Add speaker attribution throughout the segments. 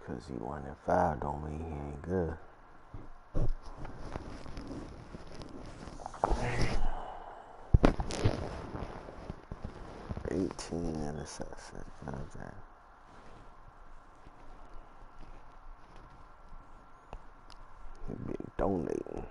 Speaker 1: Because he won at 5 don't mean he ain't good. Interceptions. Okay. He been donating.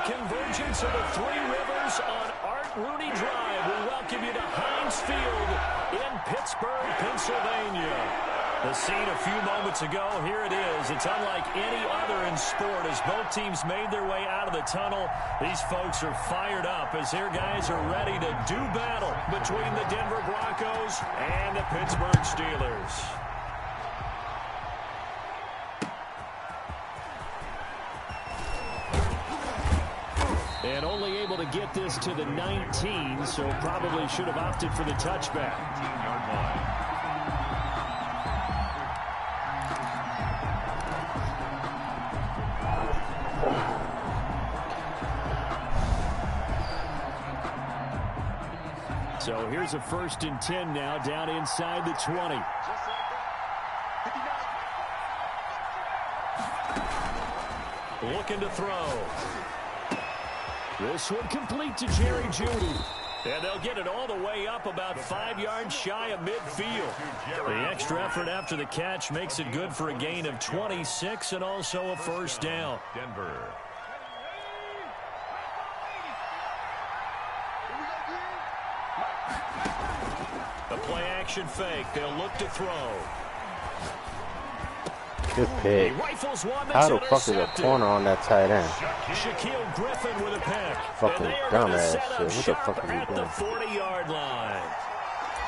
Speaker 2: Convergence of the Three Rivers on Art Rooney Drive. We welcome you to Heinz Field in Pittsburgh, Pennsylvania. The scene a few moments ago, here it is. It's unlike any other in sport as both teams made their way out of the tunnel. These folks are fired up as their guys are ready to do battle between the Denver Broncos and the Pittsburgh Steelers. And only able to get this to the 19, so probably should have opted for the touchback. 19-yard line. So here's a 1st and 10 now, down inside the 20. Looking to throw. This one complete to Jerry Jeudy. And they'll get it all the way up about 5 yards shy of midfield. The extra effort after the catch makes it good for a gain of 26 and also a 1st down. Denver. The play action fake. They'll look to throw.
Speaker 1: Good pick. How the fuck is a corner on that tight end?
Speaker 2: Shaquille Griffin with a pick.
Speaker 1: Fucking dumbass shit. What the fuck is he
Speaker 2: at
Speaker 1: doing?
Speaker 2: the 40-yard line.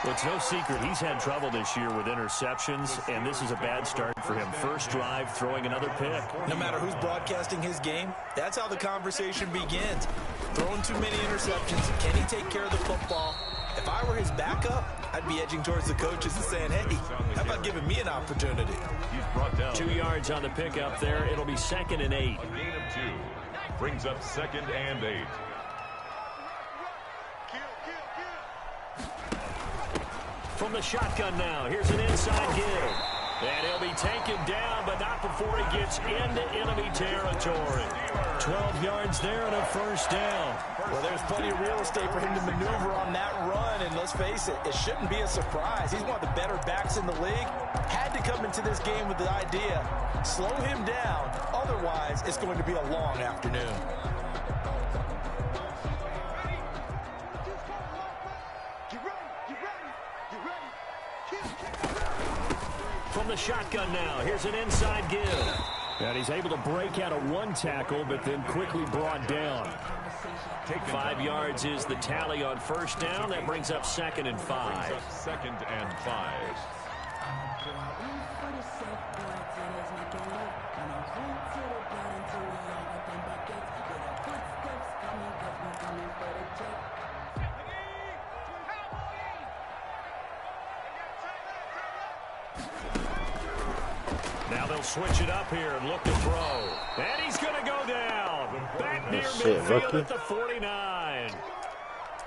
Speaker 2: Well, it's no secret he's had trouble this year with interceptions, and this is a bad start for him. First drive, throwing another pick.
Speaker 3: No matter who's broadcasting his game, that's how the conversation begins. Throwing too many interceptions. Can he take care of the football? If I were his backup, I'd be edging towards the coaches and saying, hey, how about giving me an opportunity?
Speaker 2: He's brought down 2 yards on the pickup there. It'll be 2nd and 8.
Speaker 4: A gain of 2. Brings up 2nd and 8.
Speaker 2: From the shotgun now, here's an inside give. And he'll be taken down, but not before he gets into enemy territory. 12 yards there and a 1st down.
Speaker 3: Well, there's plenty of real estate for him to maneuver on that run, and let's face it, it shouldn't be a surprise. He's one of the better backs in the league. Had to come into this game with the idea, slow him down, otherwise it's going to be a long afternoon.
Speaker 2: From the shotgun now, here's an inside give. And he's able to break out of one tackle, but then quickly brought down. 5 yards is the tally on 1st down. That brings up 2nd and 5.
Speaker 4: 2nd and 5.
Speaker 2: Now they'll switch it up here and look to throw. And he's going to go down. Back near midfield at the 49.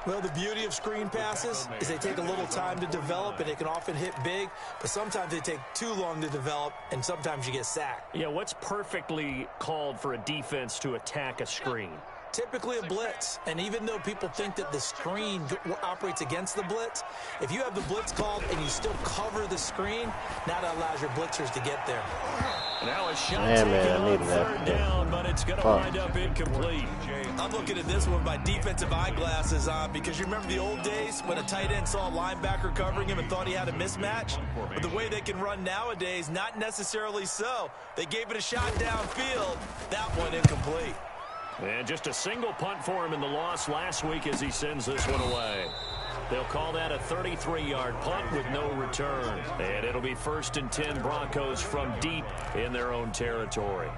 Speaker 3: Well, the beauty of screen passes is they take a little time to develop, and they can often hit big, but sometimes they take too long to develop, and sometimes you get sacked.
Speaker 2: Yeah, what's perfectly called for a defense to attack a screen?
Speaker 3: Typically a blitz, and even though people think that the screen operates against the blitz, if you have the blitz called and you still cover the screen, now that allows your blitzers to get there.
Speaker 2: Now a shot taken on 3rd down, but it's going to wind up incomplete.
Speaker 3: I'm looking at this one with my defensive eyeglasses on because you remember the old days when a tight end saw a linebacker covering him and thought he had a mismatch? But the way they can run nowadays, not necessarily so. They gave it a shot downfield. That one incomplete.
Speaker 2: And just a single punt for him in the loss last week as he sends this one away. They'll call that a 33-yard punt with no return. And it'll be 1st and 10 Broncos from deep in their own territory.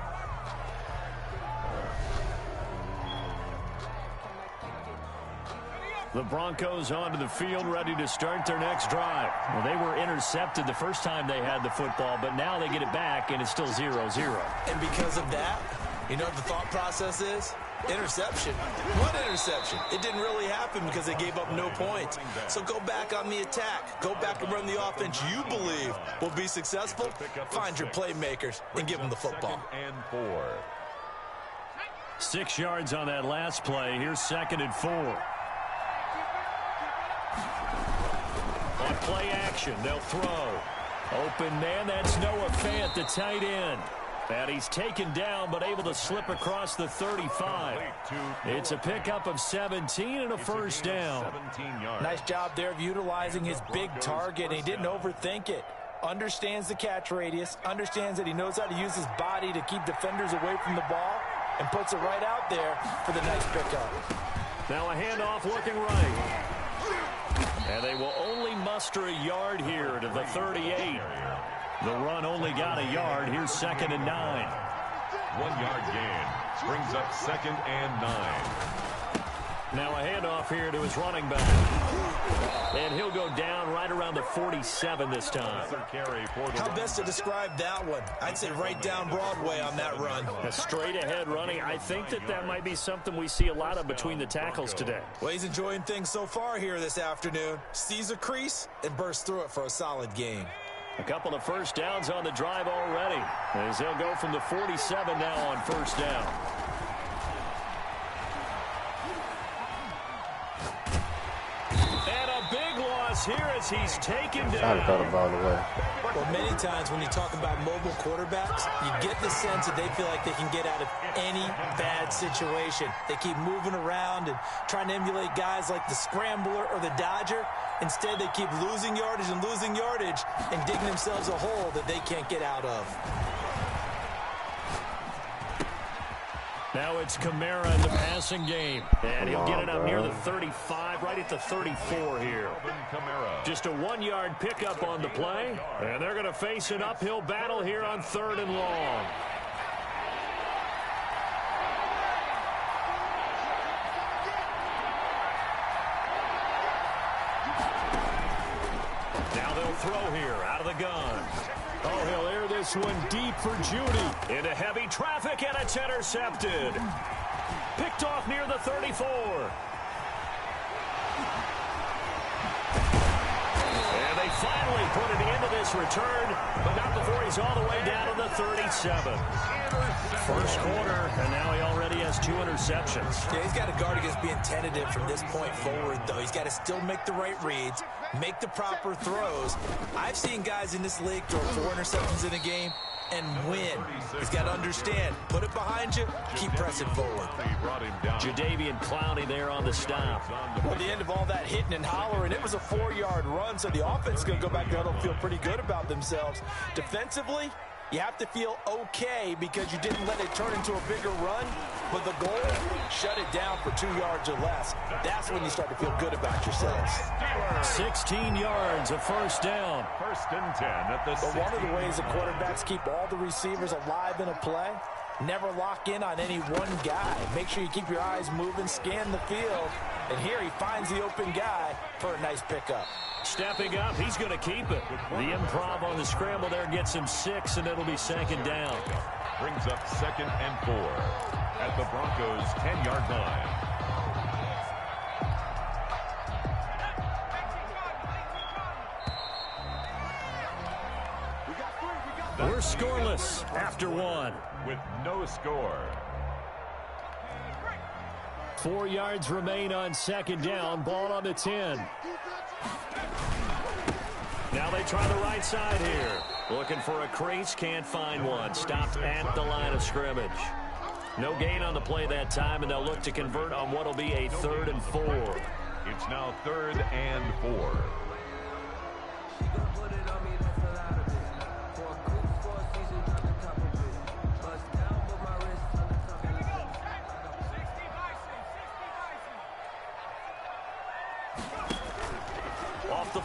Speaker 2: The Broncos onto the field, ready to start their next drive. Well, they were intercepted the first time they had the football, but now they get it back, and it's still 0-0.
Speaker 3: And because of that, you know what the thought process is? Interception. What interception? It didn't really happen because they gave up no points. So go back on the attack. Go back and run the offense you believe will be successful. Find your playmakers and give them the football.
Speaker 2: 6 yards on that last play. Here's 2nd and 4. On play action, they'll throw. Open man, that's Noah Fant, the tight end. And he's taken down, but able to slip across the 35. It's a pickup of 17 and a first down.
Speaker 3: Nice job there of utilizing his big target. He didn't overthink it. Understands the catch radius. Understands that he knows how to use his body to keep defenders away from the ball. And puts it right out there for the nice pickup.
Speaker 2: Now a handoff looking right. And they will only muster a yard here to the 38. The run only got a yard. Here's 2nd and 9.
Speaker 4: 1-yard gain. Brings up 2nd and 9.
Speaker 2: Now a handoff here to his running back. And he'll go down right around the 47 this time.
Speaker 3: How best to describe that one? I'd say right down Broadway on that run.
Speaker 2: A straight ahead running. I think that might be something we see a lot of between the tackles today.
Speaker 3: Well, he's enjoying things so far here this afternoon. Sees a crease and bursts through it for a solid gain.
Speaker 2: A couple of first downs on the drive already, as they'll go from the 47 now on first down. And a big loss here as he's taken down.
Speaker 1: I thought about the way.
Speaker 3: Well, many times when you talk about mobile quarterbacks, you get the sense that they feel like they can get out of any bad situation. They keep moving around and trying to emulate guys like the Scrambler or the Dodger. Instead, they keep losing yardage and digging themselves a hole that they can't get out of.
Speaker 2: Now it's Kamara in the passing game. And he'll get it up near the 35, right at the 34 here. Just a 1-yard pickup on the play. And they're going to face an uphill battle here on 3rd and long. Now they'll throw here out of the gun. Oh, he'll air this one deep for Judy. Into heavy traffic, and it's intercepted. Picked off near the 34. And they finally put an end to this return, but not before he's all the way down to the 37. First quarter, and now he already has 2 interceptions.
Speaker 3: Yeah, he's got to guard against being tentative from this point forward, though. He's got to still make the right reads, make the proper throws. I've seen guys in this league throw 4 interceptions in a game and win. He's got to understand, put it behind you, keep pressing forward.
Speaker 2: Jadeveon Clowney there on the stop.
Speaker 3: Well, the end of all that hitting and hollering, it was a 4-yard run, so the offense is going to go back there and feel pretty good about themselves. Defensively, you have to feel okay because you didn't let it turn into a bigger run, but the goal, shut it down for 2 yards or less. That's when you start to feel good about yourselves.
Speaker 2: 16 yards, a first down.
Speaker 4: 1st and 10 at the
Speaker 3: But one of the ways the quarterbacks keep all the receivers alive in a play, never lock in on any one guy. Make sure you keep your eyes moving, scan the field, and here he finds the open guy for a nice pickup.
Speaker 2: Stepping up, he's going to keep it. The improv on the scramble there gets him 6, and it'll be 2nd down.
Speaker 4: Brings up 2nd and 4 at the Broncos' 10-yard line.
Speaker 2: We're scoreless after 1.
Speaker 4: With no score.
Speaker 2: 4 yards remain on 2nd down. Ball on the 10. Now they try the right side here. Looking for a crease, can't find one. Stopped at the line of scrimmage. No gain on the play that time, and they'll look to convert on what will be a 3rd and 4.
Speaker 4: It's now 3rd and 4.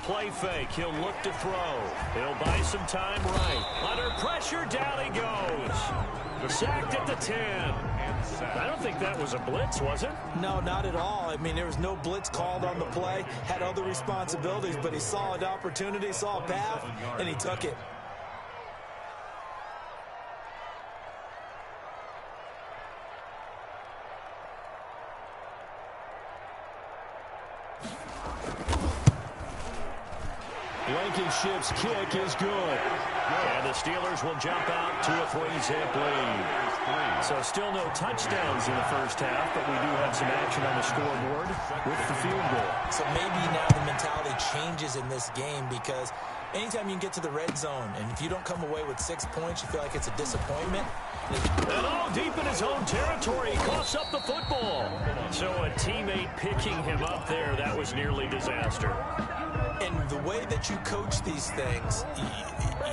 Speaker 2: play fake. He'll look to throw. He'll buy some time right. Under pressure, down he goes. Sacked at the 10. I don't think that was a blitz, was it?
Speaker 3: No, not at all. I mean, there was no blitz called on the play. Had other responsibilities, but he saw an opportunity, saw a path, and he took it.
Speaker 2: Blankenship's kick is good. And the Steelers will jump out to a 3-zip lead. So still no touchdowns in the first half, but we do have some action on the scoreboard with the field goal.
Speaker 3: So maybe now the mentality changes in this game, because anytime you can get to the red zone, and if you don't come away with 6 points, you feel like it's a disappointment.
Speaker 2: And all deep in his own territory, he coughs up the football. So a teammate picking him up there, that was nearly disaster.
Speaker 3: And the way that you coach these things,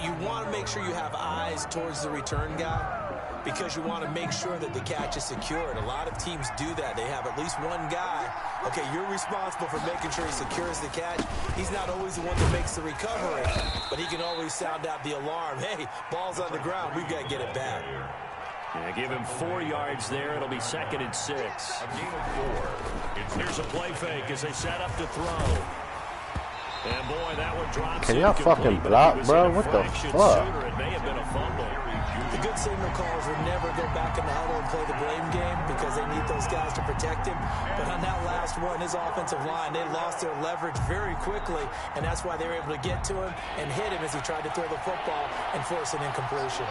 Speaker 3: you want to make sure you have eyes towards the return guy, because you want to make sure that the catch is secured. A lot of teams do that. They have at least one guy. Okay, you're responsible for making sure he secures the catch. He's not always the one that makes the recovery, but he can always sound out the alarm. Hey, ball's on the ground. We've got to get it back.
Speaker 2: Yeah, give him 4 yards there. It'll be 2nd and 6.
Speaker 4: A gain of 4.
Speaker 2: Here's a play fake as they set up to throw. And boy, that one drops.
Speaker 1: Can y'all fucking block, bro? What the fuck?
Speaker 2: It may have been a fumble.
Speaker 3: The good signal callers would never go back in the huddle and play the blame game, because they need those guys to protect him. But on that last one, his offensive line, they lost their leverage very quickly, and that's why they were able to get to him and hit him as he tried to throw the football and force an incompletion.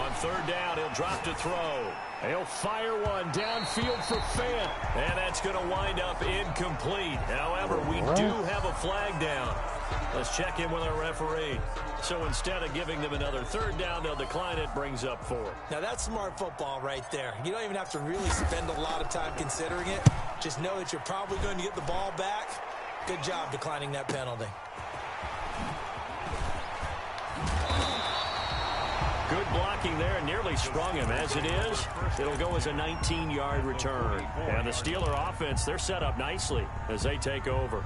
Speaker 2: On 3rd down, he'll drop to throw. He'll fire one downfield for Fant. And that's going to wind up incomplete. However, we do have a flag down. Let's check in with our referee. So instead of giving them another 3rd down, they'll decline it, brings up 4.
Speaker 3: Now that's smart football right there. You don't even have to really spend a lot of time considering it. Just know that you're probably going to get the ball back. Good job declining that penalty.
Speaker 2: Good blocking there, nearly sprung him. As it is, it'll go as a 19-yard return. And the Steeler offense, they're set up nicely as they take over.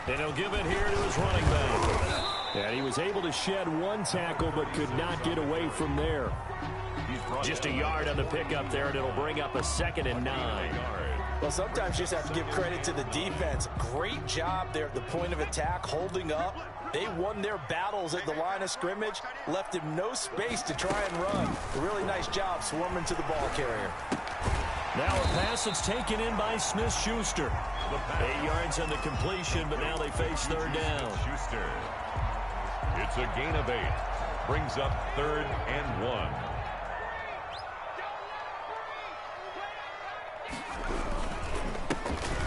Speaker 2: And he'll give it here to his running back. And he was able to shed one tackle but could not get away from there. Just a yard on the pickup there, and it'll bring up a 2nd and 9.
Speaker 3: Well, sometimes you just have to give credit to the defense. Great job there at the point of attack, holding up. They won their battles at the line of scrimmage, left him no space to try and run. A really nice job swarming to the ball carrier.
Speaker 2: Now a pass that's taken in by Smith-Schuster. 8 yards on the completion, but now they face 3rd down.
Speaker 4: Schuster. It's a gain of 8. Brings up 3rd and 1.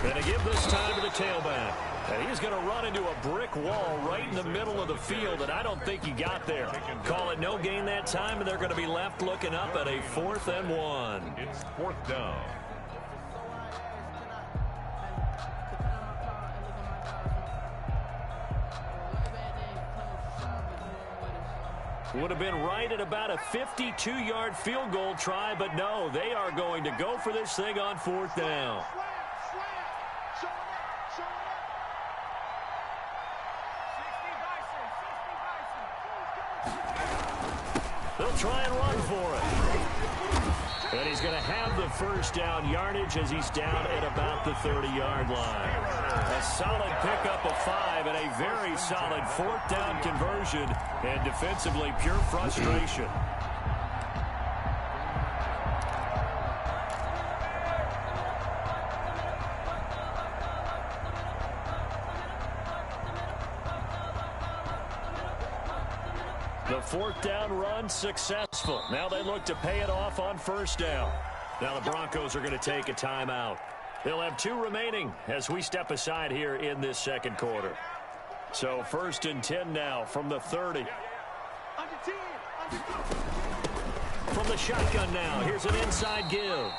Speaker 2: And to give this time to the tailback. And he's going to run into a brick wall right in the middle of the field, and I don't think he got there. Call it no gain that time, and they're going to be left looking up at a 4th and 1.
Speaker 4: It's 4th down.
Speaker 2: Would have been right at about a 52-yard field goal try, but no, they are going to go for this thing on 4th down. They'll try and run for it. And he's going to have the 1st down yardage as he's down at about the 30-yard line. A solid pickup of 5 and a very solid 4th down conversion, and defensively pure frustration. The 4th down run successful. Now they look to pay it off on 1st down. Now the Broncos are going to take a timeout. They'll have 2 remaining as we step aside here in this 2nd quarter. So 1st and 10 now from the 30. From the shotgun now, here's an inside give.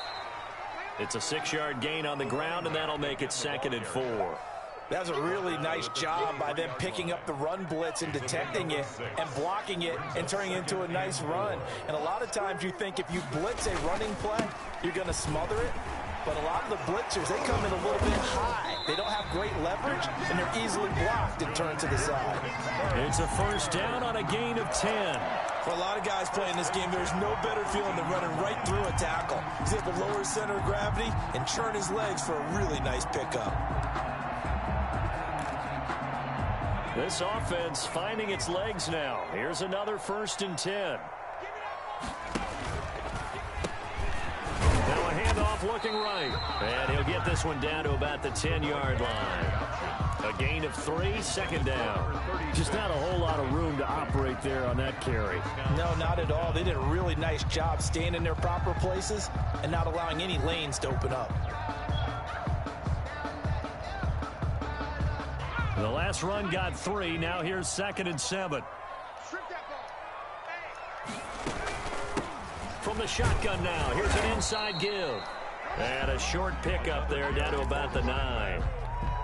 Speaker 2: It's a 6-yard gain on the ground, and that'll make it 2nd and 4.
Speaker 3: That's a really nice job by them picking up the run blitz and detecting it and blocking it and turning it into a nice run. And a lot of times you think if you blitz a running play, you're going to smother it. But a lot of the blitzers, they come in a little bit high. They don't have great leverage, and they're easily blocked and turned to the side.
Speaker 2: It's a 1st down on a gain of 10.
Speaker 3: For a lot of guys playing this game, there's no better feeling than running right through a tackle. He's able to lower his center of gravity and churn his legs for a really nice pickup.
Speaker 2: This offense finding its legs now. Here's another 1st and 10. Now a handoff looking right. And he'll get this one down to about the 10-yard line. A gain of 3, 2nd down. Just not a whole lot of room to operate there on that carry.
Speaker 3: No, not at all. They did a really nice job staying in their proper places and not allowing any lanes to open up.
Speaker 2: The last run got 3. Now here's 2nd and 7. From the shotgun now, here's an inside give. And a short pickup there down to about the 9.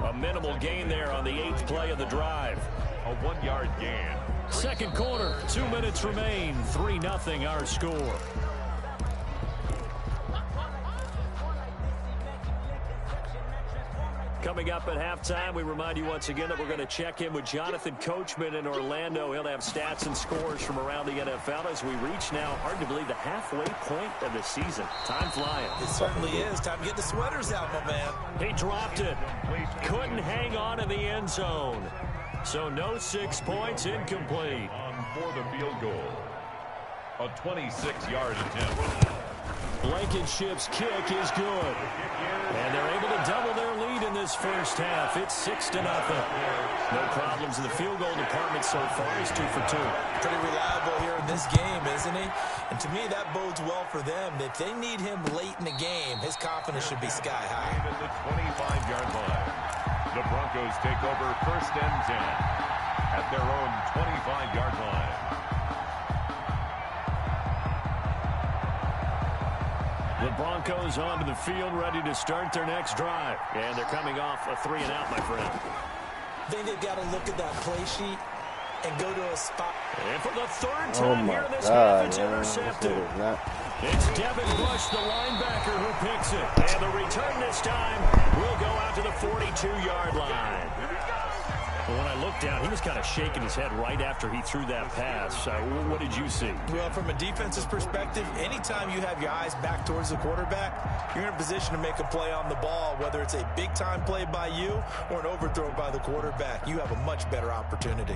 Speaker 2: A minimal gain there on the 8th play of the drive.
Speaker 4: A 1-yard gain.
Speaker 2: 2nd quarter, 2 minutes remain. 3-0 our score. Coming up at halftime, we remind you once again that we're going to check in with Jonathan Coachman in Orlando. He'll have stats and scores from around the NFL as we reach now, hard to believe, the halfway point of the season. Time flying.
Speaker 3: It certainly is. Time to get the sweaters out, my man.
Speaker 2: He dropped it. Couldn't hang on in the end zone. So no 6 points, incomplete.
Speaker 4: For the field goal. A 26-yard attempt.
Speaker 2: Blankenship's kick is good. And they're able to double their lead in this 1st half. It's 6-0. No problems in the field goal department so far. He's 2 for 2.
Speaker 3: Pretty reliable here in this game, isn't he? And to me, that bodes well for them. If they need him late in the game, his confidence should be sky high.
Speaker 4: At the 25-yard line. The Broncos take over 1st and 10 at their own 25-yard line.
Speaker 2: The Broncos onto the field, ready to start their next drive. And they're coming off a 3-and-out, my friend.
Speaker 3: I think they've got to look at that play sheet and go to a spot.
Speaker 2: And for the 3rd time here in this half, it's intercepted. It's Devin Bush, the linebacker, who picks it. And the return this time will go out to the 42-yard line. Well, when I looked down, he was kind of shaking his head right after he threw that pass. What did you see?
Speaker 3: Well, from a defense's perspective, anytime you have your eyes back towards the quarterback, you're in a position to make a play on the ball, whether it's a big-time play by you or an overthrow by the quarterback. You have a much better opportunity.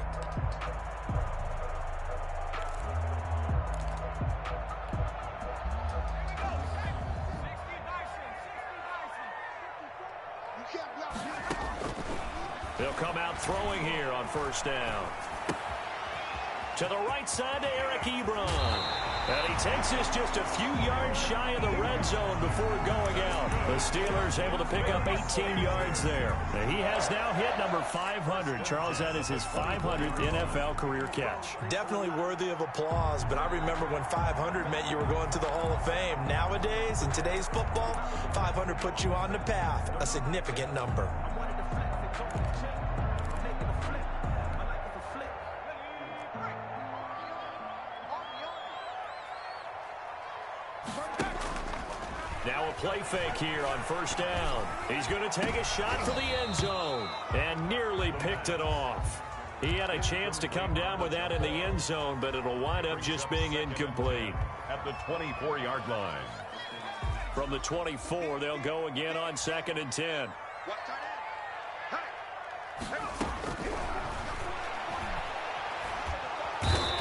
Speaker 2: They'll come out throwing here on 1st down. To the right side to Eric Ebron. And he takes this just a few yards shy of the red zone before going out. The Steelers able to pick up 18 yards there. And he has now hit number 500. Charles, that is his 500th NFL career catch.
Speaker 3: Definitely worthy of applause, but I remember when 500 meant you were going to the Hall of Fame. Nowadays, in today's football, 500 puts you on the path, a significant number.
Speaker 2: Now a play fake here on 1st down. He's going to take a shot for the end zone and nearly picked it off. He had a chance to come down with that in the end zone, but it'll wind up just being incomplete.
Speaker 4: At the 24-yard line.
Speaker 2: From the 24, they'll go again on 2nd and 10.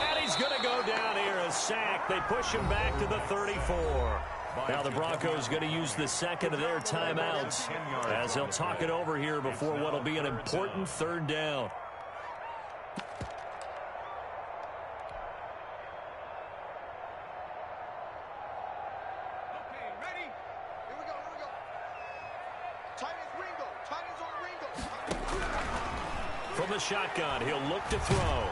Speaker 2: And he's going to go down here, a sack. They push him back to the 34. Now the Broncos going to use the 2nd of their timeouts as they'll talk it over here before what will be an important 3rd down.
Speaker 5: Okay, ready? Here we go, here we go. Titans Ringo, Titans on Ringo.
Speaker 2: From the shotgun, he'll look to throw.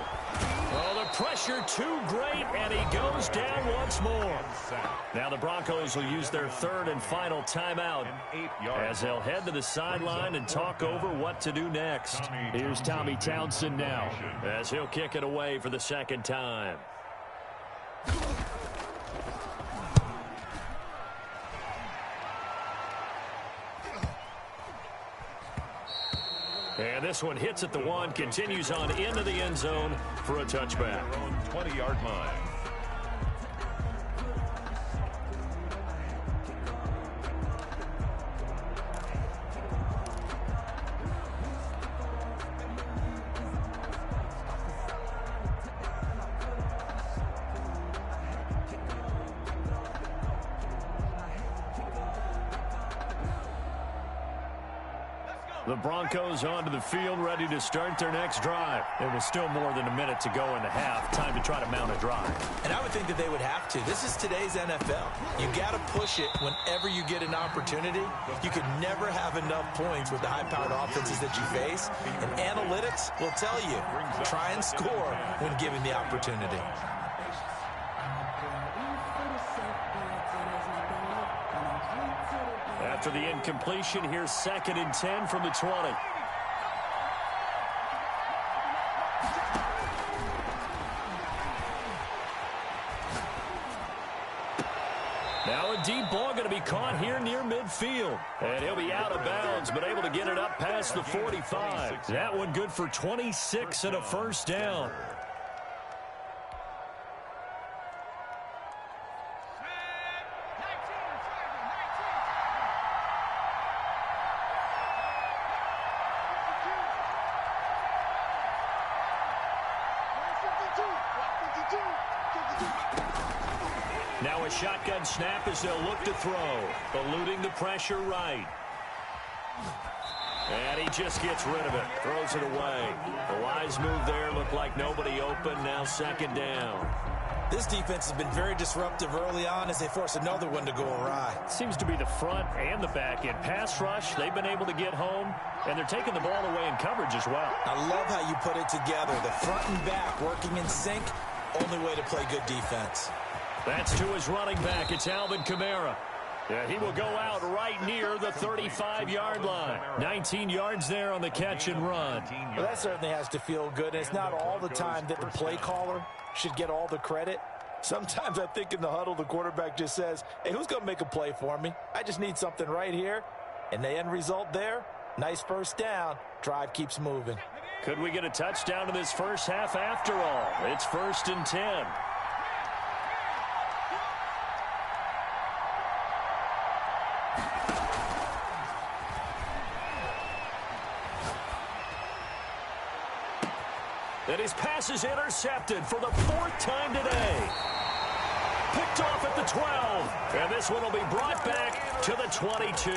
Speaker 2: Oh, the pressure too great, and he goes down once more. Now the Broncos will use their third and final timeout as they'll head to the sideline and talk over what to do next. Here's Tommy Townsend now as he'll kick it away for the second time. And this one hits at the one, continues on into the end zone for a touchback.
Speaker 4: 20-yard line.
Speaker 2: The Broncos onto the field, ready to start their next drive. There was still more than a minute to go in the half. Time to try to mount a drive.
Speaker 3: And I would think that they would have to. This is today's NFL. You got to push it whenever you get an opportunity. You could never have enough points with the high-powered offenses that you face. And analytics will tell you, try and score when given the opportunity.
Speaker 2: After the incompletion, here's 2nd and 10 from the 20. Now a deep ball going to be caught here near midfield. And he'll be out of bounds, but able to get it up past the 45. That one good for 26 and a first down. Now a shotgun snap as they'll look to throw. Eluding the pressure right. And he just gets rid of it. Throws it away. The wise move there. Looked like nobody open. Now 2nd down.
Speaker 3: This defense has been very disruptive early on as they force another one to go awry.
Speaker 2: Seems to be the front and the back end. Pass rush, they've been able to get home, and they're taking the ball away in coverage as well.
Speaker 3: I love how you put it together. The front and back working in sync. Only way to play good defense.
Speaker 2: That's to his running back. It's Alvin Kamara. Yeah, he will go out right near the 35-yard line. 19 yards there on the catch and run.
Speaker 3: Well, that certainly has to feel good. And it's not all the time that the play caller should get all the credit. Sometimes I think in the huddle, the quarterback just says, hey, who's going to make a play for me? I just need something right here. And the end result there, nice first down. Drive keeps moving.
Speaker 2: Could we get a touchdown in this first half after all? It's 1st and 10. And his pass is intercepted for the 4th time today. Picked off at the 12. And this one will be brought back to the 22.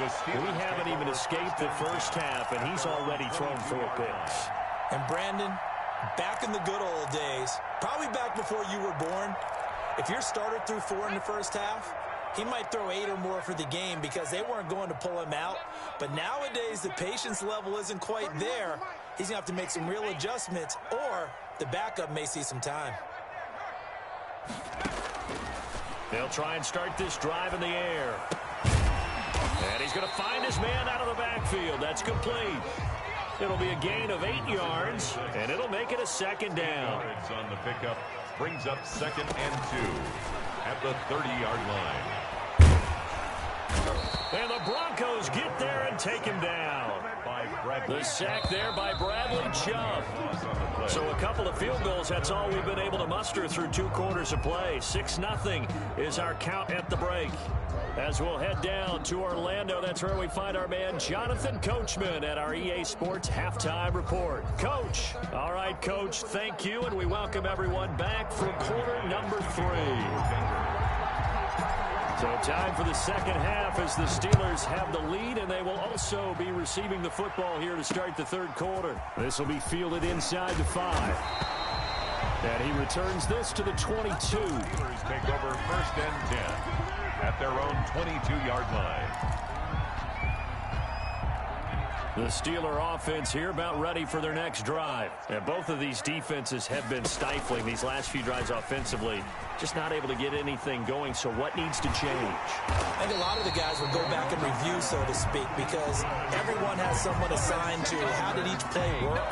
Speaker 2: We haven't even escaped the first half, and he's already thrown 4 picks.
Speaker 3: And Brandon, back in the good old days, probably back before you were born, if your starter threw 4 in the first half, he might throw 8 or more for the game because they weren't going to pull him out. But nowadays, the patience level isn't quite there. He's going to have to make some real adjustments, or the backup may see some time.
Speaker 2: They'll try and start this drive in the air. And he's going to find his man out of the backfield. That's complete. It'll be a gain of 8 yards, and it'll make it a 2nd down.
Speaker 4: On the pickup brings up 2nd and 2 at the 30-yard line.
Speaker 2: And the Broncos get there and take him down. The sack there by Bradley Chubb. So a couple of field goals, that's all we've been able to muster through 2 quarters of play. 6-0 is our count at the break. As we'll head down to Orlando, that's where we find our man Jonathan Coachman at our EA Sports Halftime Report. Coach. All right, Coach, thank you, and we welcome everyone back for quarter number 3. So time for the second half as the Steelers have the lead, and they will also be receiving the football here to start the 3rd quarter. This will be fielded inside the 5. And he returns this to the 22.
Speaker 4: Steelers take over 1st and 10 at their own 22-yard line.
Speaker 2: The Steeler offense here about ready for their next drive. And both of these defenses have been stifling these last few drives offensively. Just not able to get anything going, so what needs to change?
Speaker 3: I think a lot of the guys will go back and review, so to speak, because everyone has someone assigned to how did each play work.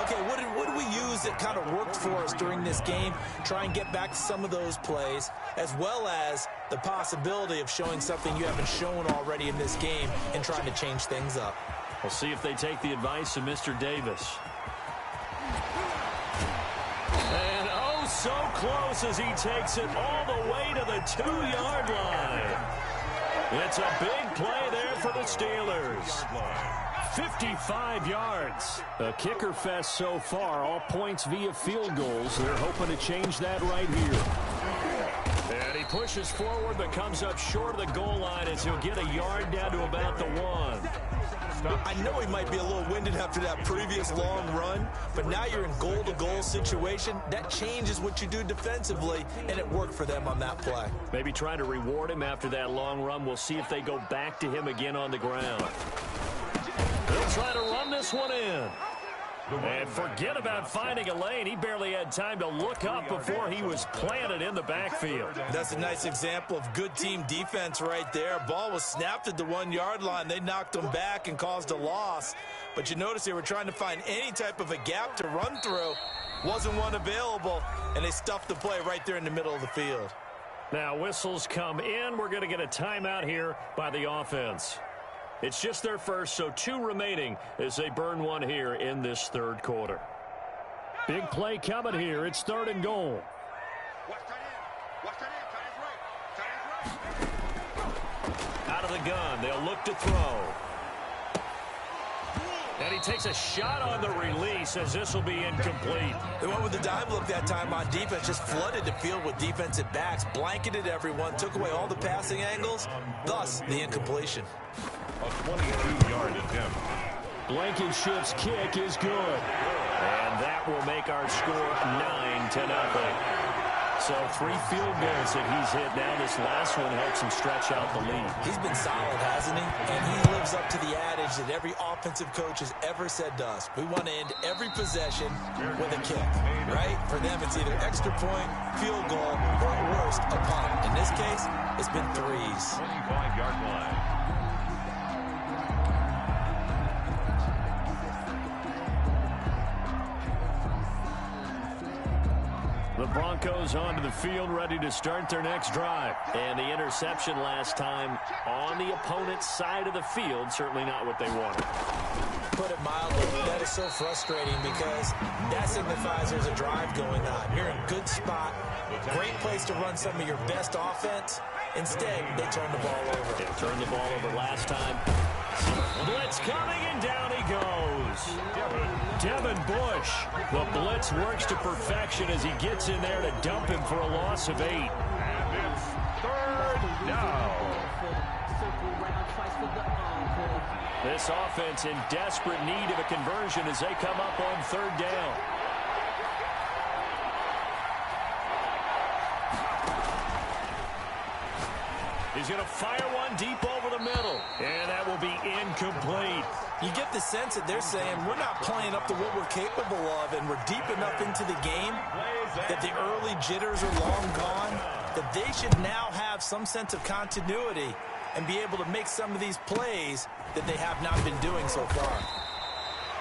Speaker 3: Okay, what did we use that kind of worked for us during this game? Try and get back to some of those plays, as well as the possibility of showing something you haven't shown already in this game and trying to change things up.
Speaker 2: We'll see if they take the advice of Mr. Davis. And oh, so close as he takes it all the way to the 2-yard line. It's a big play there for the Steelers. 55 yards. A kicker fest so far, all points via field goals. They're hoping to change that right here. And he pushes forward but comes up short of the goal line as he'll get a yard down to about the 1.
Speaker 3: I know he might be a little winded after that previous long run, but now you're in goal-to-goal situation. That changes what you do defensively, and it worked for them on that play.
Speaker 2: Maybe trying to reward him after that long run. We'll see if they go back to him again on the ground. They'll try to run this one in. And forget about finding a lane. He barely had time to look up before he was planted in the backfield.
Speaker 3: That's a nice example of good team defense right there. Ball was snapped at the 1-yard line. They knocked him back and caused a loss. But you notice they were trying to find any type of a gap to run through. Wasn't one available, and they stuffed the play right there in the middle of the field.
Speaker 2: Now whistles come in. We're going to get a timeout here by the offense. It's just their first, so 2 remaining as they burn one here in this third quarter. Big play coming here. It's 3rd and goal. Out of the gun, they'll look to throw. And he takes a shot on the release as this will be incomplete.
Speaker 3: They went with the dive look that time on defense, just flooded the field with defensive backs, blanketed everyone, took away all the passing angles, thus the incompletion.
Speaker 4: A 22-yard attempt.
Speaker 2: Blankenship's kick is good. And that will make our score 9-0. So 3 field goals that he's hit. Now this last one helps him stretch out the lead.
Speaker 3: He's been solid, hasn't he? And he lives up to the adage that every offensive coach has ever said to us. We want to end every possession with a kick, right? For them, it's either extra point, field goal, or at worst, a punt. In this case, it's been 3s.
Speaker 4: 25-yard line.
Speaker 2: The Broncos onto the field, ready to start their next drive. And the interception last time on the opponent's side of the field, certainly not what they wanted.
Speaker 3: Put it mildly, that is so frustrating because that signifies there's a drive going on. You're in a good spot, great place to run some of your best offense. Instead, they turn the ball over.
Speaker 2: They turned the ball over last time. Blitz coming, and down he goes. Devin Bush. The blitz works to perfection as he gets in there to dump him for a loss of 8.
Speaker 4: And it's 3rd down.
Speaker 2: This offense in desperate need of a conversion as they come up on 3rd down. He's going to fire one deep over the middle. And that will be incomplete.
Speaker 3: You get the sense that they're saying we're not playing up to what we're capable of, and we're deep enough into the game that the early jitters are long gone, that they should now have some sense of continuity and be able to make some of these plays that they have not been doing so far.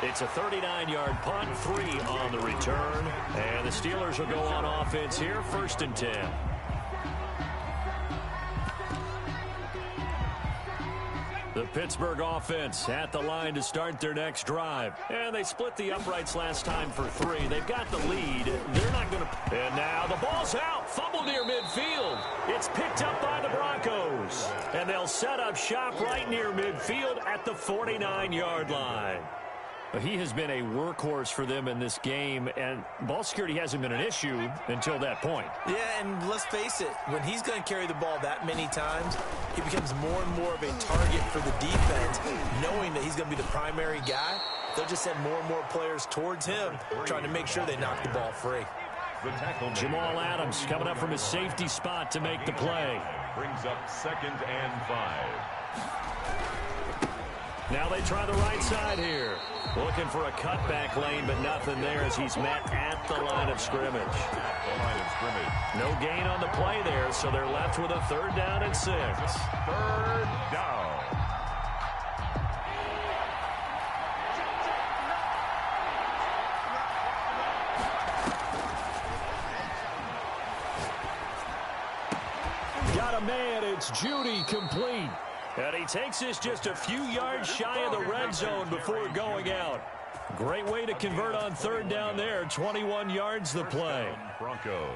Speaker 2: It's a 39-yard punt, 3 on the return. And the Steelers will go on offense here, 1st and 10. The Pittsburgh offense at the line to start their next drive. And they split the uprights last time for 3. They've got the lead. They're not going to... And now the ball's out. Fumble near midfield. It's picked up by the Broncos. And they'll set up shop right near midfield at the 49-yard line. He has been a workhorse for them in this game, and ball security hasn't been an issue until that point.
Speaker 3: Yeah, and let's face it, when he's going to carry the ball that many times, he becomes more and more of a target for the defense, knowing that he's going to be the primary guy. They'll just send more and more players towards him, trying to make sure they knock the ball free.
Speaker 2: Jamal Adams coming up from his safety spot to make the play.
Speaker 4: Brings up 2nd and 5.
Speaker 2: Now they try the right side here. Looking for a cutback lane, but nothing there as he's met at the line of scrimmage. No gain on the play there, so they're left with a 3rd down and 6.
Speaker 4: 3rd down.
Speaker 2: Got a man, it's Judy, complete. And he takes this just a few yards shy of the red zone before going out. Great way to convert on 3rd down there. 21 yards the play.
Speaker 4: Broncos.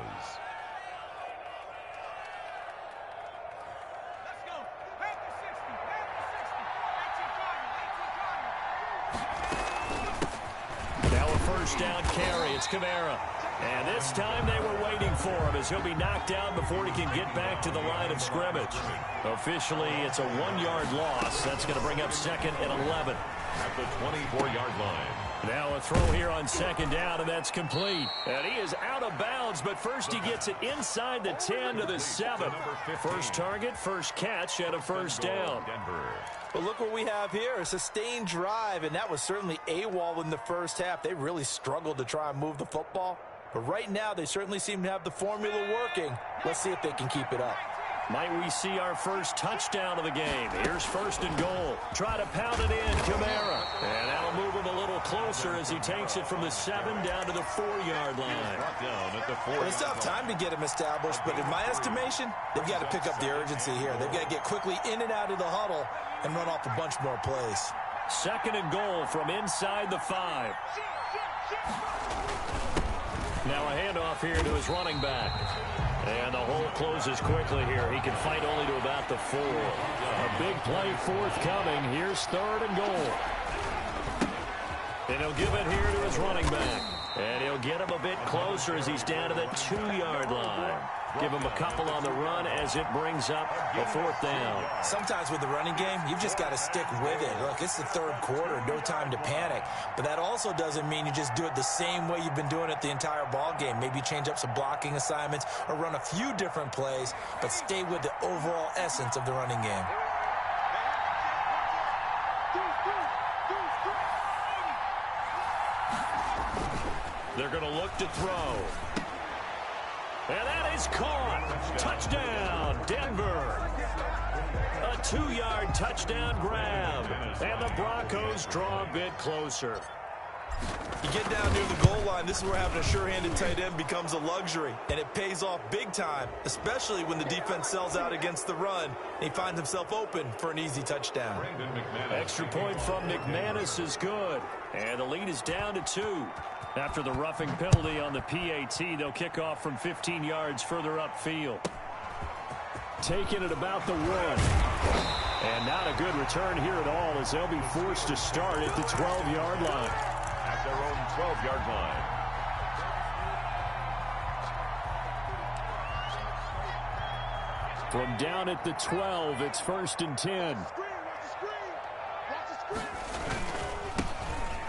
Speaker 2: Now a 1st down carry. It's Kamara. And this time they were waiting for him as he'll be knocked down before he can get back to the line of scrimmage. Officially, it's a 1-yard loss. That's going to bring up 2nd and 11.
Speaker 4: At the 24-yard line.
Speaker 2: Now a throw here on 2nd down, and that's complete. And he is out of bounds, but first he gets it inside the 10 to the 7. First target, first catch, and a 1st down.
Speaker 3: But look what we have here, a sustained drive, and that was certainly AWOL in the first half. They really struggled to try and move the football. But right now, they certainly seem to have the formula working. Let's see if they can keep it up.
Speaker 2: Might we see our first touchdown of the game? Here's 1st and goal. Try to pound it in, Kamara. And that'll move him a little closer as he takes it from the 7 down to the 4-yard line.
Speaker 3: Well, it's a tough time to get him established, but in my estimation, they've got to pick up the urgency here. They've got to get quickly in and out of the huddle and run off a bunch more plays.
Speaker 2: 2nd and goal from inside the 5. Now a handoff here to his running back. And the hole closes quickly here. He can fight only to about the 4. A big play forthcoming. Here's 3rd and goal. And he'll give it here to his running back. And he'll get him a bit closer as he's down to the 2-yard line. Give him a couple on the run as it brings up a 4th down.
Speaker 3: Sometimes with the running game, you've just got to stick with it. Look, it's the 3rd quarter, no time to panic. But that also doesn't mean you just do it the same way you've been doing it the entire ball game. Maybe change up some blocking assignments or run a few different plays, but stay with the overall essence of the running game.
Speaker 2: They're going to look to throw. And that is caught. Touchdown, Denver. A 2-yard touchdown grab. And the Broncos draw a bit closer.
Speaker 3: You get down near the goal line, this is where having a sure-handed tight end becomes a luxury. And it pays off big time, especially when the defense sells out against the run. And he finds himself open for an easy touchdown.
Speaker 2: Extra point from McManus is good. And the lead is down to 2. After the roughing penalty on the PAT, they'll kick off from 15 yards further upfield. Taking it about the 1. And not a good return here at all as they'll be forced to start at the 12-yard line.
Speaker 4: At their own 12-yard line.
Speaker 2: From down at the 12, it's 1st and 10.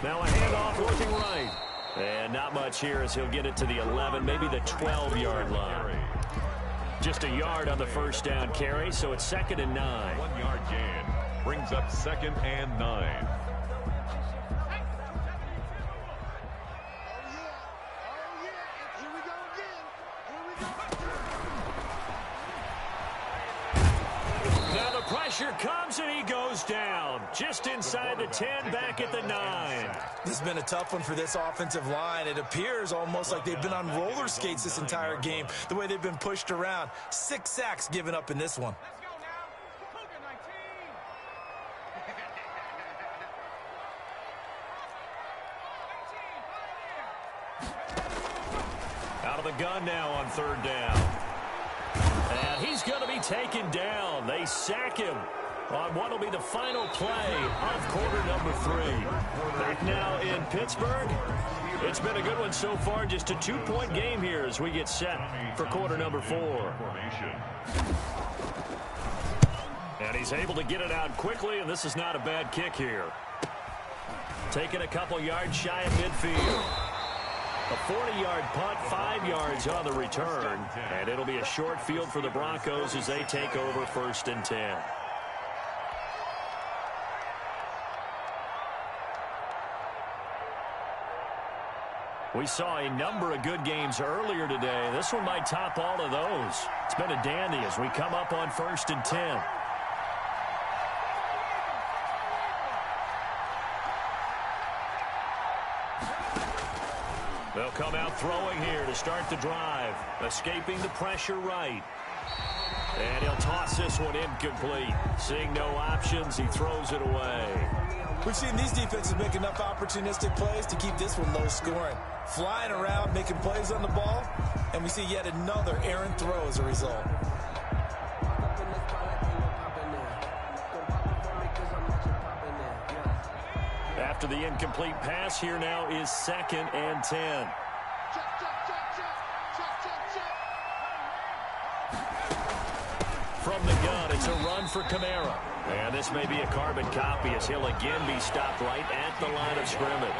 Speaker 2: Now a handoff looking right. And not much here as he'll get it to the 11, maybe the 12-yard line. Just a yard on the 1st down carry, so it's 2nd and 9.
Speaker 4: 1-yard gain brings up 2nd and 9.
Speaker 2: Pressure comes and he goes down. Just inside the 10, back at the 9.
Speaker 3: This has been a tough one for this offensive line. It appears almost like they've been on roller skates this entire game, the way they've been pushed around. 6 sacks given up in this one.
Speaker 2: Out of the gun now on 3rd down. And he's going to be taken down. They sack him on what will be the final play of quarter number 3. Back now in Pittsburgh. It's been a good one so far. Just a 2-point game here as we get set for quarter number 4. And he's able to get it out quickly, and this is not a bad kick here. Taking a couple yards shy of midfield. A 40-yard punt, 5 yards on the return. And it'll be a short field for the Broncos as they take over 1st and 10. We saw a number of good games earlier today. This one might top all of those. It's been a dandy as we come up on 1st and 10. They'll come out throwing here to start the drive. Escaping the pressure right. And he'll toss this one incomplete. Seeing no options, he throws it away.
Speaker 3: We've seen these defenses make enough opportunistic plays to keep this one low scoring. Flying around, making plays on the ball, and we see yet another errant throw as a result.
Speaker 2: After the incomplete pass, here now is 2nd and 10. From the gun, it's a run for Kamara. And this may be a carbon copy as he'll again be stopped right at the line of scrimmage.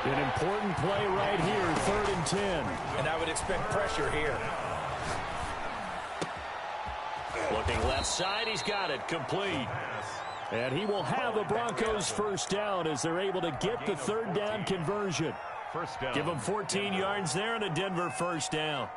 Speaker 2: An important play right here, 3rd and 10.
Speaker 3: And I would expect pressure here.
Speaker 2: Looking left side, he's got it, complete. And he will have the Broncos first down as they're able to get the 3rd down conversion.
Speaker 4: First down.
Speaker 2: Give them 14 yards there and a Denver first down.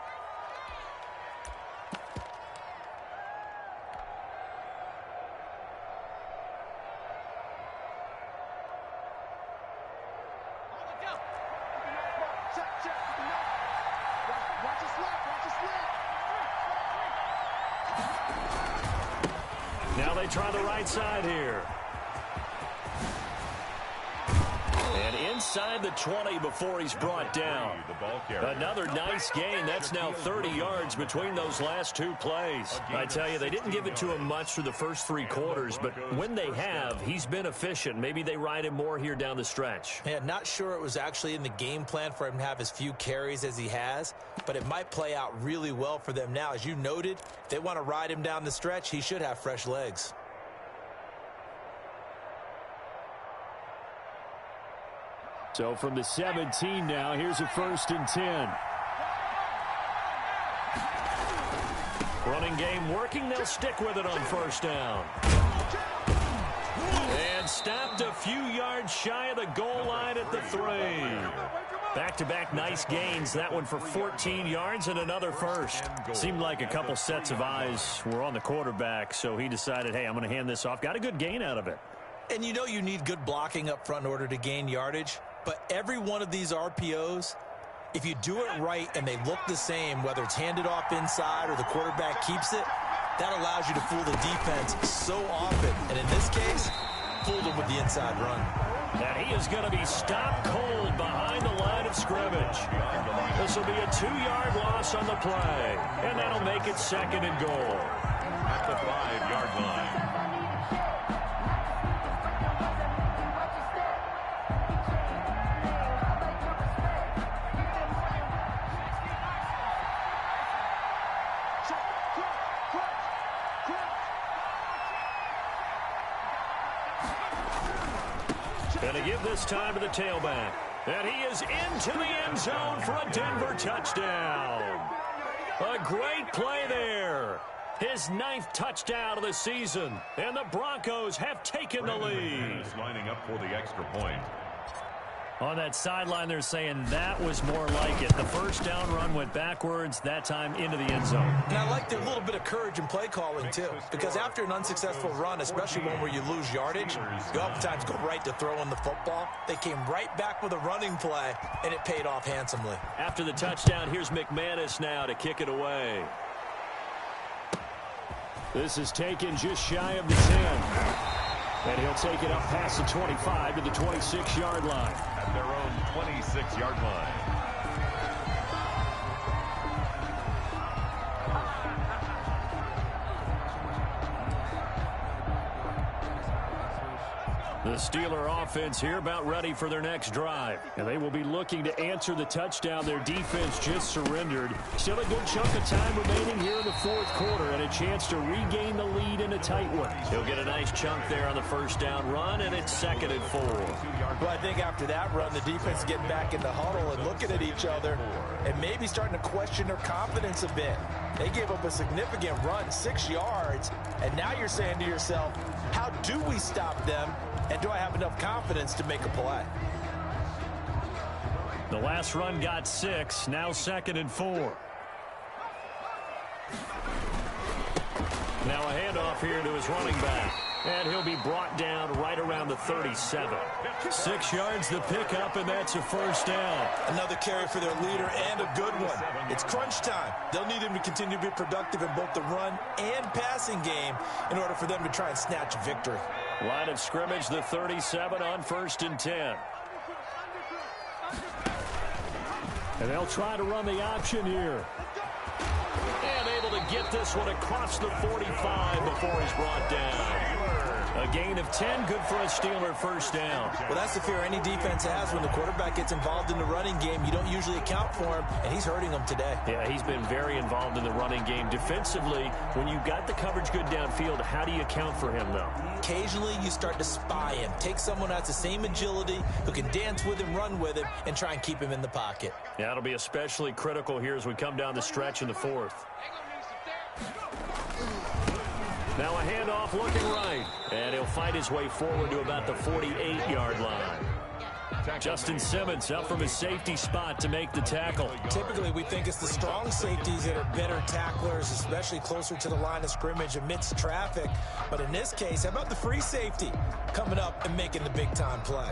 Speaker 2: Now they try the right side here. And inside the 20 before he's brought down. Another nice gain. That's now 30 yards between those last 2 plays. I tell you, they didn't give it to him much for the first 3 quarters, but when they have, he's been efficient. Maybe they ride him more here down the stretch.
Speaker 3: Yeah, not sure it was actually in the game plan for him to have as few carries as he has, but it might play out really well for them now. As you noted, if they want to ride him down the stretch, he should have fresh legs.
Speaker 2: So from the 17 now, here's a 1st and 10. Running game working. They'll stick with it on 1st down. And stopped a few yards shy of the goal line at the 3. Back-to-back nice gains. That one for 14 yards and another first. Seemed like a couple sets of eyes were on the quarterback, so he decided, hey, I'm going to hand this off. Got a good gain out of it.
Speaker 3: And you know you need good blocking up front in order to gain yardage. But every one of these RPOs, if you do it right and they look the same, whether it's handed off inside or the quarterback keeps it, that allows you to fool the defense so often. And in this case, fooled them with the inside run.
Speaker 2: And he is going to be stopped cold behind the line of scrimmage. This will be a 2-yard loss on the play. And that'll make it 2nd and goal.
Speaker 4: At the 5-yard line.
Speaker 2: And to give this time to the tailback. And he is into the end zone for a Denver touchdown. A great play there. His 9th touchdown of the season. And the Broncos have taken the lead.
Speaker 4: Lining up for the extra point.
Speaker 2: On that sideline, they're saying that was more like it. The first down run went backwards, that time into the end zone.
Speaker 3: And I like a little bit of courage in play calling, too. Because after an unsuccessful run, especially one where you lose yardage, you oftentimes go right to throwing the football. They came right back with a running play, and it paid off handsomely.
Speaker 2: After the touchdown, here's McManus now to kick it away. This is taken just shy of the 10. And he'll take it up past the 25 to the 26-yard line.
Speaker 4: At their own 26-yard line.
Speaker 2: The Steeler offense here about ready for their next drive. And they will be looking to answer the touchdown their defense just surrendered. Still a good chunk of time remaining here in the 4th quarter and a chance to regain the lead in a tight one. He'll get a nice chunk there on the first down run, and it's 2nd and 4.
Speaker 3: Well, I think after that run, the defense is getting back in the huddle and looking at each other and maybe starting to question their confidence a bit. They gave up a significant run, 6 yards, and now you're saying to yourself, how do we stop them? And do I have enough confidence to make a play?
Speaker 2: The last run got 6. Now 2nd and 4. Now a handoff here to his running back. And he'll be brought down right around the 37. 6 yards the pickup, and that's a first down.
Speaker 3: Another carry for their leader and a good one. It's crunch time. They'll need him to continue to be productive in both the run and passing game in order for them to try and snatch a victory.
Speaker 2: Line of scrimmage, the 37 on 1st and 10. And they'll try to run the option here. And able to get this one across the 45 before he's brought down. A gain of 10, good for a Steeler first down.
Speaker 3: Well, that's the fear any defense has when the quarterback gets involved in the running game. You don't usually account for him, and he's hurting them today.
Speaker 2: Yeah, he's been very involved in the running game. Defensively, when you got the coverage good downfield, how do you account for him, though?
Speaker 3: Occasionally, you start to spy him. Take someone who has the same agility, who can dance with him, run with him, and try and keep him in the pocket.
Speaker 2: Yeah, it'll be especially critical here as we come down the stretch in the 4th. Now a handoff looking right. And he'll fight his way forward to about the 48-yard line. Justin Simmons up from his safety spot to make the tackle.
Speaker 3: Typically, we think it's the strong safeties that are better tacklers, especially closer to the line of scrimmage amidst traffic. But in this case, how about the free safety coming up and making the big-time play?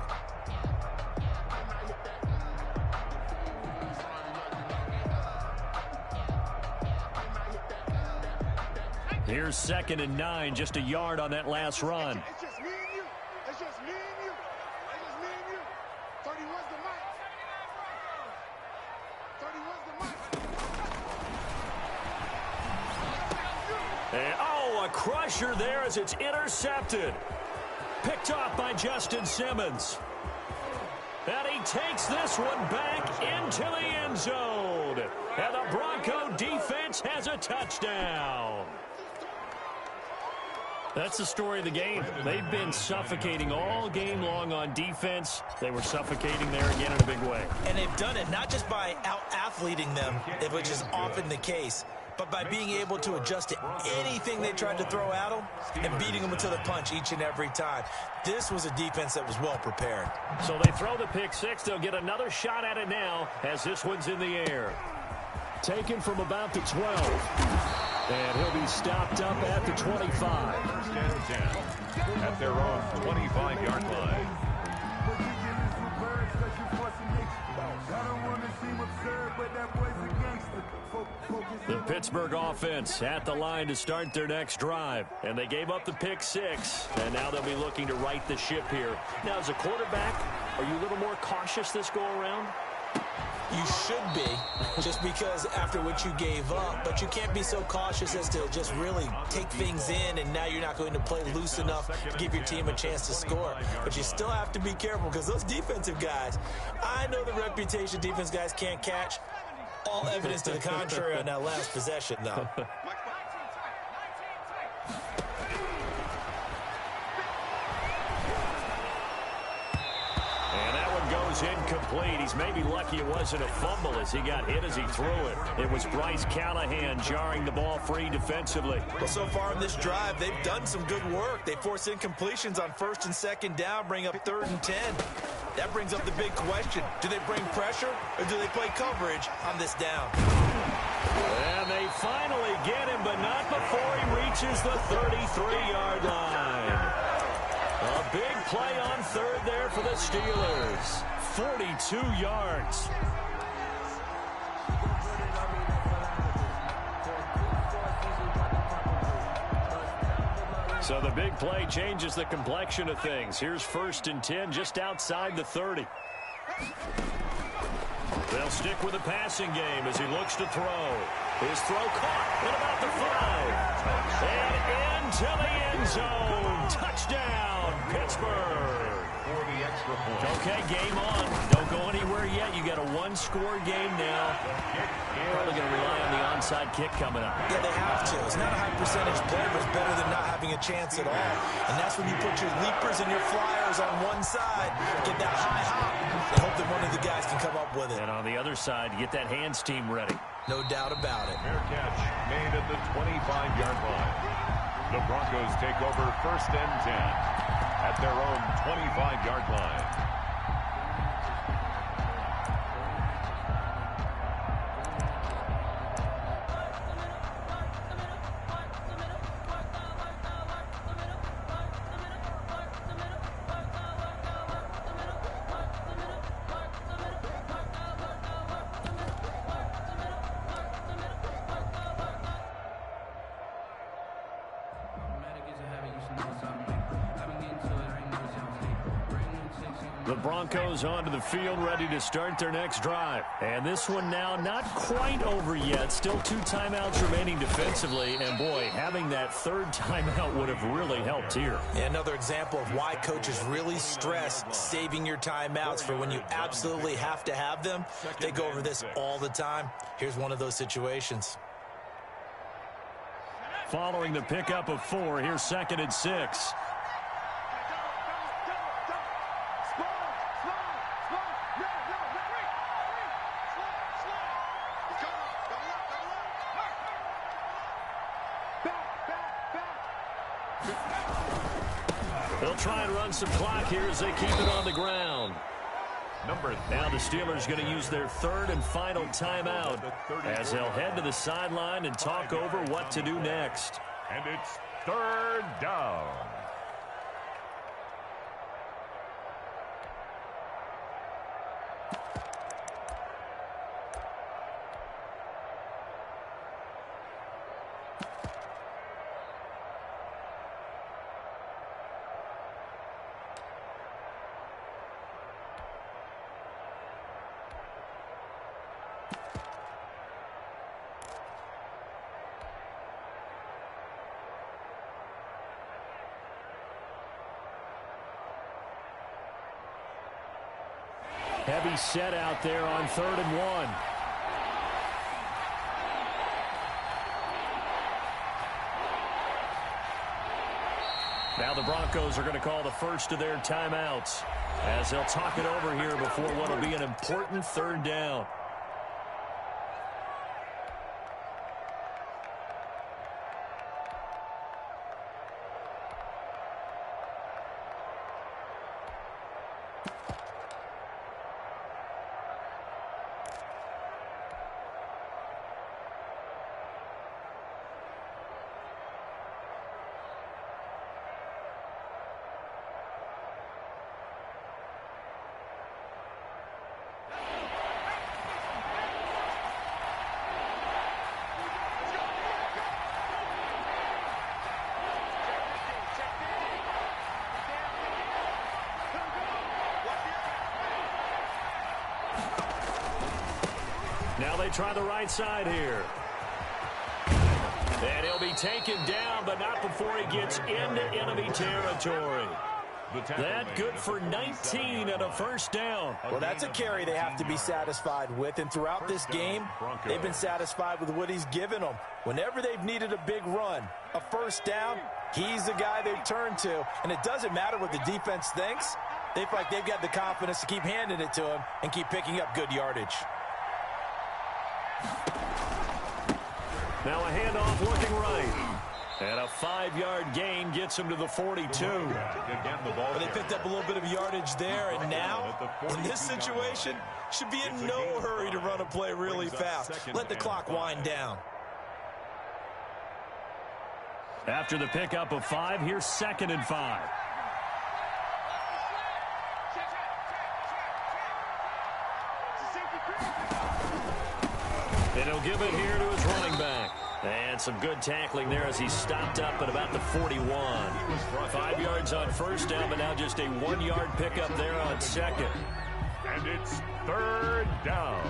Speaker 2: Here's 2nd and 9, just a yard on that last run.
Speaker 5: It's just me and you. It's just me and you. It's just me and you. 31's the mic. 31's the mic.
Speaker 2: And, oh, a crusher there as it's intercepted. Picked off by Justin Simmons. And he takes this one back into the end zone. And the Bronco defense has a touchdown. That's the story of the game. They've been suffocating all game long on defense. They were suffocating there again in a big way.
Speaker 3: And they've done it not just by out-athleting them, which is often the case, but by being able to adjust to anything they tried to throw at them and beating them until the punch each and every time. This was a defense that was well prepared.
Speaker 2: So they throw the pick 6. They'll get another shot at it now as this one's in the air. Taken from about the 12. And he'll be stopped up at the 25.
Speaker 4: 1st and 10 at their own 25-yard line.
Speaker 2: The Pittsburgh offense at the line to start their next drive. And they gave up the pick 6. And now they'll be looking to right the ship here. Now, as a quarterback, are you a little more cautious this go-around?
Speaker 3: You should be, just because after what you gave up, but you can't be so cautious as to just really take things in, and now you're not going to play loose enough to give your team a chance to score. But you still have to be careful because those defensive guys, I know the reputation defense guys can't catch. All evidence to the contrary on that last possession, though.
Speaker 2: Incomplete. He's maybe lucky it wasn't a fumble as he got hit as he threw it. It was Bryce Callahan jarring the ball free defensively.
Speaker 3: Well, so far in this drive, they've done some good work. They force incompletions on 1st and 2nd down, bring up 3rd and 10. That brings up the big question. Do they bring pressure or do they play coverage on this down?
Speaker 2: And they finally get him, but not before he reaches the 33-yard line. A big play on 3rd there for the Steelers. 42 yards. So the big play changes the complexion of things. Here's 1st and 10 just outside the 30. They'll stick with the passing game as he looks to throw. His throw caught at about the 5. And into the end zone. Touchdown, Pittsburgh. Okay, game on. Don't go anywhere yet. You got a one-score game now. Probably going to rely on the onside kick coming up.
Speaker 3: Yeah, they have to. It's not a high percentage play, but it's better than not having a chance at all. And that's when you put your leapers and your flyers on one side, get that high hop, and hope that one of the guys can come up with it.
Speaker 2: And on the other side, get that hands team ready.
Speaker 3: No doubt about it.
Speaker 4: Fair catch made at the 25-yard line. The Broncos take over 1st and 10 at their own 25-yard line.
Speaker 2: The Broncos onto the field, ready to start their next drive. And this one now not quite over yet. Still 2 timeouts remaining defensively. And, boy, having that third timeout would have really helped here.
Speaker 3: And another example of why coaches really stress saving your timeouts for when you absolutely have to have them. They go over this all the time. Here's one of those situations.
Speaker 2: Following the pickup of 4, here's 2nd and 6. They'll try and run some clock here as they keep it on the ground. Now the Steelers going to use their 3rd and final timeout as they'll head to the sideline and talk over what to do next.
Speaker 4: And it's 3rd down.
Speaker 2: Heavy set out there on 3rd and 1. Now the Broncos are going to call the first of their timeouts as they'll talk it over here before what will be an important 3rd down. Now they try the right side here. And he'll be taken down, but not before he gets into enemy territory. That good for 19 and a 1st down.
Speaker 3: Well, that's a carry they have to be satisfied with. And throughout this game, they've been satisfied with what he's given them. Whenever they've needed a big run, a 1st down, he's the guy they've turned to. And it doesn't matter what the defense thinks. They feel like they've got the confidence to keep handing it to him and keep picking up good yardage.
Speaker 2: Now a handoff looking right. And a 5-yard gain gets him to the 42.
Speaker 3: Well, they picked up a little bit of yardage there, and now, in this situation, should be in no hurry to run a play really fast. Let the clock wind down.
Speaker 2: After the pickup of 5, here's 2nd and 5. And he'll give it here to his running back. And some good tackling there as he stopped up at about the 41. 5 yards on 1st down, but now just a 1-yard pickup there on 2nd.
Speaker 4: And it's 3rd down.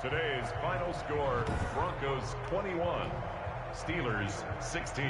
Speaker 4: Today's final score, Broncos 21, Steelers 16.